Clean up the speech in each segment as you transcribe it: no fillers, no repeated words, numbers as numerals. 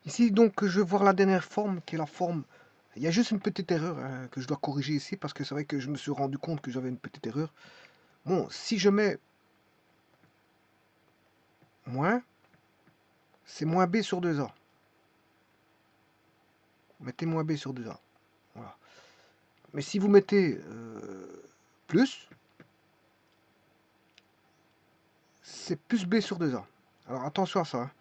Ici, donc, je vais voir la dernière forme, qui est la forme... Il y a juste une petite erreur que je dois corriger ici, parce que c'est vrai que je me suis rendu compte que j'avais une petite erreur. Bon, si je mets moins, c'est moins b sur 2a. Mettez moins b sur 2a. Voilà. Mais si vous mettez plus, c'est plus b sur 2a. Alors attention à ça. Hein.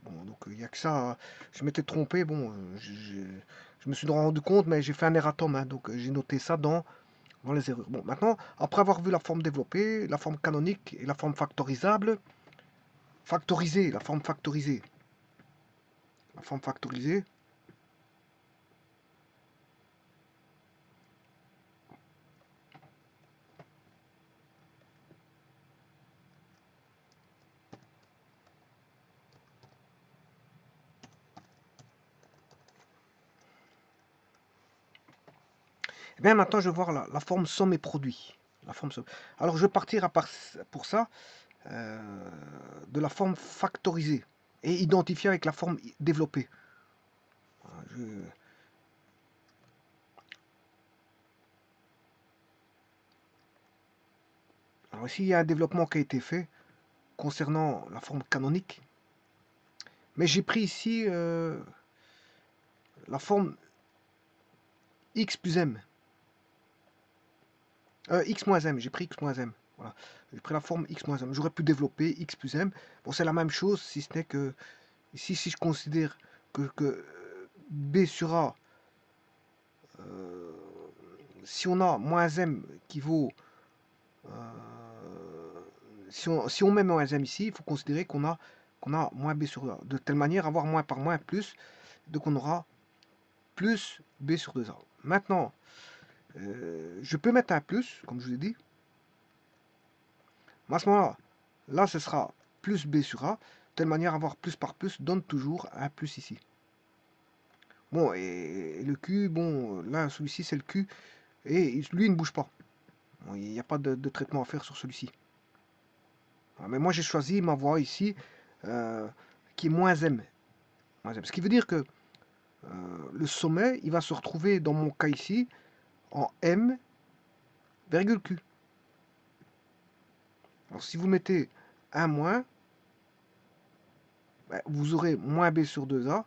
Bon, donc il n'y a que ça. Je m'étais trompé. Bon, je me suis rendu compte, mais j'ai fait un erratum. Hein, donc j'ai noté ça dans les erreurs. Bon, maintenant, après avoir vu la forme développée, la forme canonique et la forme factorisable, la forme factorisée. La forme factorisée. Et bien maintenant, je vais voir la forme somme et produit. La forme somme. Alors, je vais partir pour ça de la forme factorisée et identifier avec la forme développée. Alors ici, il y a un développement qui a été fait concernant la forme canonique. Mais j'ai pris ici la forme x plus m. X moins m, j'ai pris x moins m. Voilà. J'ai pris la forme x moins m. J'aurais pu développer x plus m. Bon, c'est la même chose, si ce n'est que ici, si je considère que b sur a, si on a moins m qui vaut... si on met moins m ici, il faut considérer qu'on a moins b sur a. De telle manière, avoir moins par moins plus, donc on aura plus b sur 2a. Maintenant, je peux mettre un plus, comme je vous ai dit. Mais à ce moment-là, là, ce sera plus b sur a. De telle manière, avoir plus par plus donne toujours un plus ici. Bon, et le Q, bon, là, celui-ci, c'est le Q. Et lui, il ne bouge pas. Bon, il n'y a pas de traitement à faire sur celui-ci. Mais moi, j'ai choisi ma voie ici, qui est moins M. Ce qui veut dire que le sommet, il va se retrouver, dans mon cas ici, en M, virgule Q. Alors, si vous mettez 1 moins, ben, vous aurez moins B sur 2A,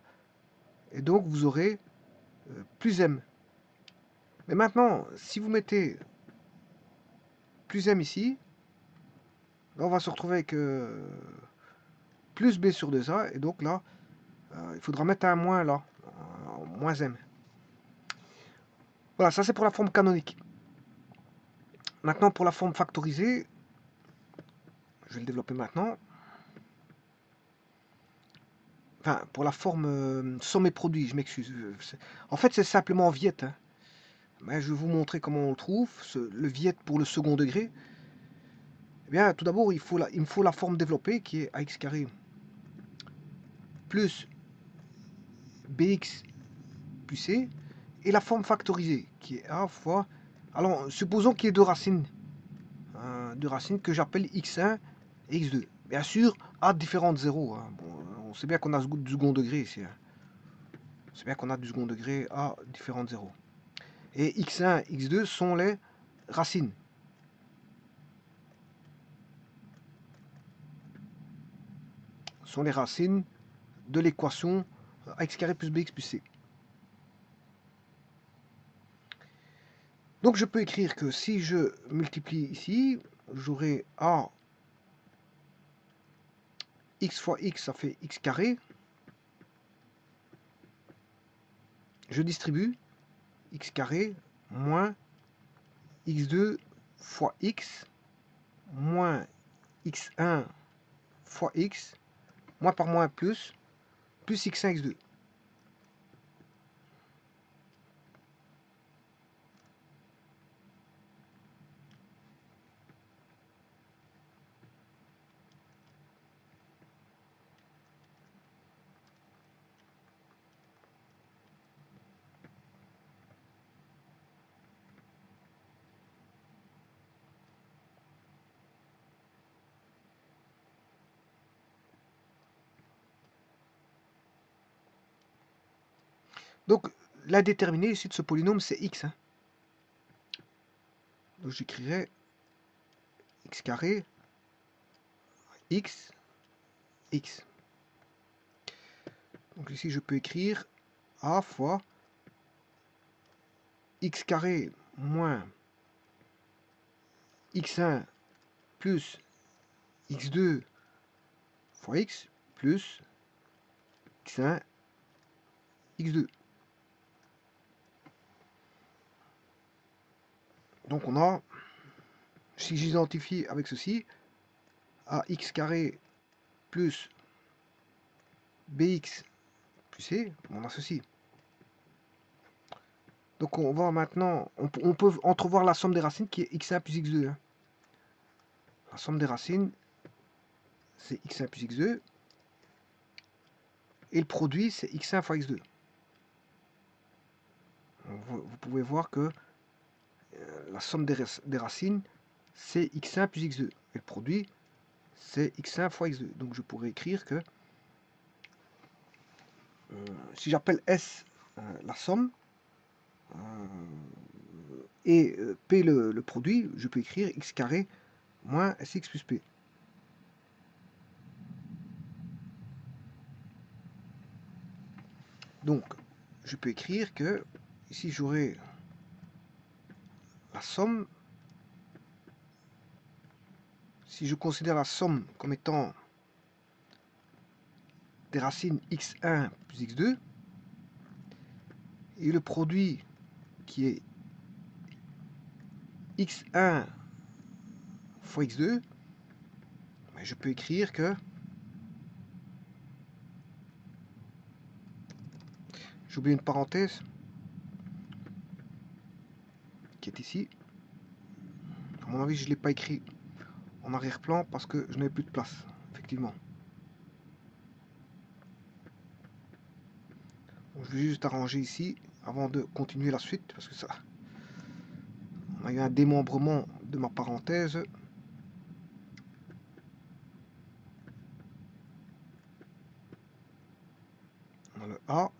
et donc vous aurez plus M. Mais maintenant, si vous mettez plus M ici, là, on va se retrouver avec plus B sur 2A, et donc là, il faudra mettre un moins là, moins M. Voilà, ça c'est pour la forme canonique. Maintenant, pour la forme factorisée, je vais le développer maintenant. Enfin, pour la forme somme et produit, je m'excuse. En fait, c'est simplement Viet. Hein. Mais je vais vous montrer comment on le trouve. Le Viet pour le second degré. Eh bien, tout d'abord, il me faut la forme développée qui est ax carré plus bx plus c. Et la forme factorisée qui est a fois... Alors, supposons qu'il y ait deux racines que j'appelle x1 et x2. Bien sûr, à différentes zéros. Hein. Bon, on sait bien qu'on a du second degré ici. Hein. C'est bien qu'on a du second degré à différentes zéros. Et x1, x2 sont les racines. Sont les racines de l'équation x carré plus bx plus c. Donc je peux écrire que si je multiplie ici, j'aurai a x fois x, ça fait x carré. Je distribue x carré moins x2 fois x moins x1 fois x, moins par moins plus x1, x2. Donc, l'indéterminé ici de ce polynôme, c'est x. Hein. Donc, j'écrirai x carré, x, x. Donc ici, je peux écrire a fois x carré moins x1 plus x2 fois x plus x1, x2. Donc on a, si j'identifie avec ceci, ax carré plus bx plus c, on a ceci. Donc on va maintenant, on peut entrevoir la somme des racines qui est x1 plus x2. Hein. La somme des racines, c'est x1 plus x2. Et le produit, c'est x1 fois x2. Vous pouvez voir que la somme des racines, c'est x1 plus x2. Et le produit, c'est x1 fois x2. Donc je pourrais écrire que si j'appelle S la somme et P le produit, je peux écrire x carré moins Sx plus P. Donc je peux écrire que ici j'aurai la somme. Si je considère la somme comme étant des racines x1 plus x2 et le produit qui est x1 fois x2, je peux écrire que j'ai oublié une parenthèse qui est ici. À mon avis, je ne l'ai pas écrit en arrière-plan parce que je n'avais plus de place, effectivement. Donc, je vais juste arranger ici avant de continuer la suite parce que ça, on a eu un démembrement de ma parenthèse. On a le A.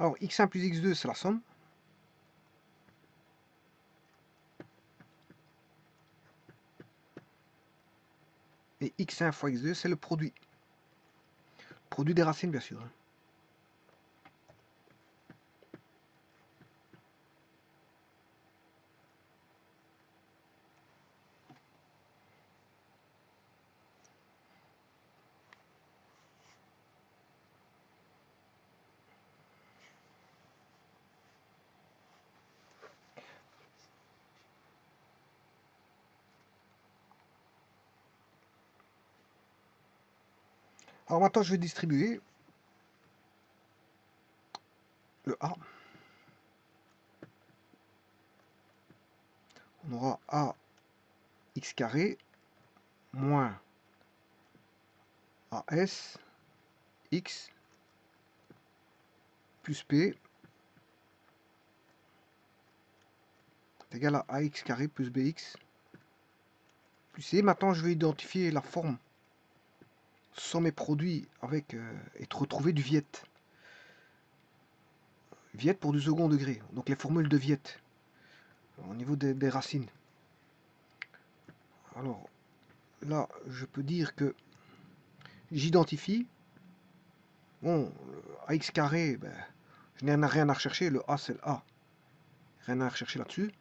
Alors, x1 plus x2, c'est la somme. Et x1 fois x2, c'est le produit. Produit des racines, bien sûr. Hein. Alors maintenant, je vais distribuer le A. On aura A x carré moins AS x plus P est égal à AX carré plus BX plus C. Maintenant, je vais identifier la forme somme et produit avec et retrouver du Viette. Viette pour du second degré. Donc les formules de Viette au niveau des racines. Alors là, je peux dire que j'identifie. Bon, AX carré, ben, je n'ai rien à rechercher. Le A, c'est le A. Rien à rechercher là-dessus.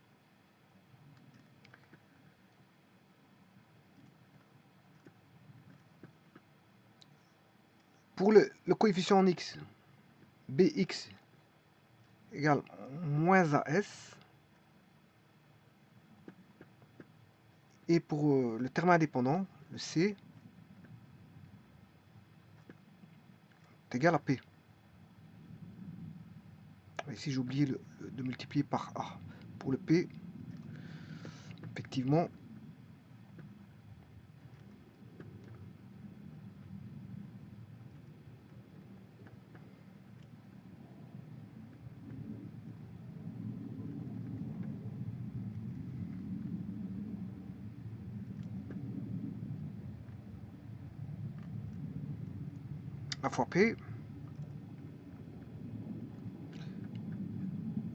Pour le coefficient en x, bx égale moins as. Et pour le terme indépendant, le c est égal à p. Ici, j'ai oublié de multiplier par a. Pour le p, effectivement, a fois p,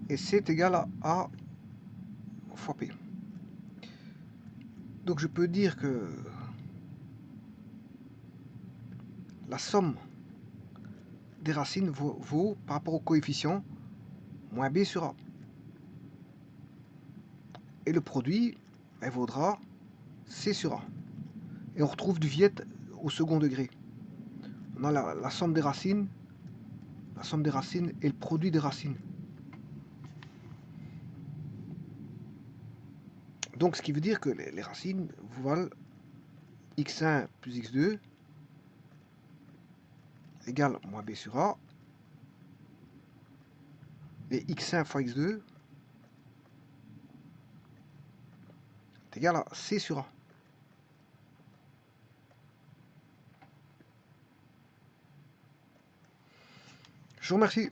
et c est égal à a fois p. Donc je peux dire que la somme des racines vaut par rapport au coefficient moins b sur a. Et le produit, elle vaudra c sur a. Et on retrouve du Viette au second degré. On a la somme des racines et le produit des racines. Donc ce qui veut dire que les racines vous valent x1 plus x2 égale moins b sur a. Et x1 fois x2 est égal à c sur a. Je vous remercie.